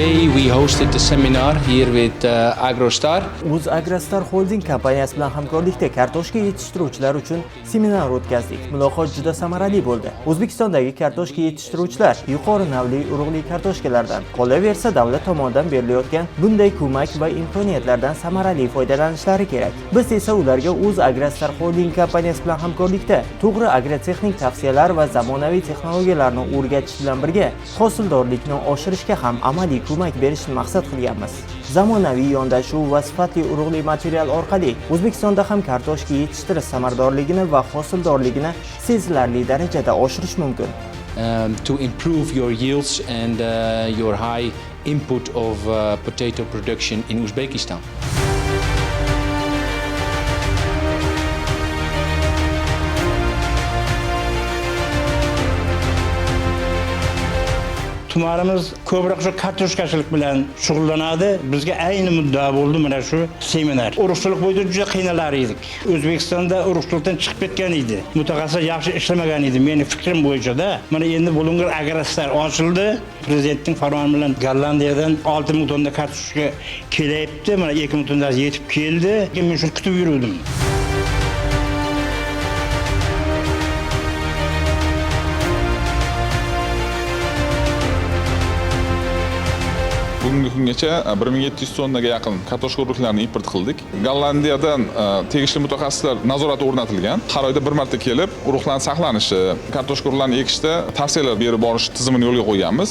Today we hosted a seminar here with Agrostar. Agrostar Holding kompaniyasi bilan hamkorlikda kartoshka yetishtiruvchilar uchun seminar o'tkazdik. Muloqot juda samarali bo'ldi. O'zbekistondagi kartoshka yetishtiruvchilar yuqori navli urug'li kartoshkalardan, qolaversa davlat tomonidan berilayotgan bunday ko'mak va imkoniyatlardan samarali foydalanishlari kerak. Biz esa ularga Agrostar Holding kompaniyasi bilan hamkorlikda to'g'ri agrotexnik tavsiyalar va zamonaviy texnologiyalarni o'rgatish bilan birga hosildorlikni oshirishga ham amaliy ko'mak berishni maqsad qilganmiz. Zamonaviy yondashuv va sifatli urug'li material orqali O'zbekistonda ham kartoshka yetishtirish samaradorligini va hosildorligini sezilarli darajada oshirish mumkin. To improve your yields and your high input of potato production in Uzbekistan. Tumanimiz ko'proq shu kartoshkachilik bilan shug'ullanadi. Bizga ayni muddao bo'ldi mana shu seminar. Urug'chilik bo'yicha juda qiynalar edik. O'zbekistonda urug'chilikdan chiqib ketgan edi. Mutaxassis yaxshi ishlamagan edi. Meni fikrim bo'yicha-da. Mana endi Bulung'ur Agrostar ochildi. Prezidentning farmoni bilan Gollandiyadan 6000 tonna kartoshka kelyapti. Mana 2000 tonnasi yetib keldi. Men shuni kutib yurdim. Bugungi kungacha 1700 tonnaga yaqin kartoshka urug'larini import qildik. Gollandiyadan tegishli mutaxassislar nazorati o'rnatilgan. Har oyda bir marta kelib, urug'larning saqlanishi, kartoshka urug'larini ekishda tavsiyalar berib borish tizimini yo'lga qo'yganmiz.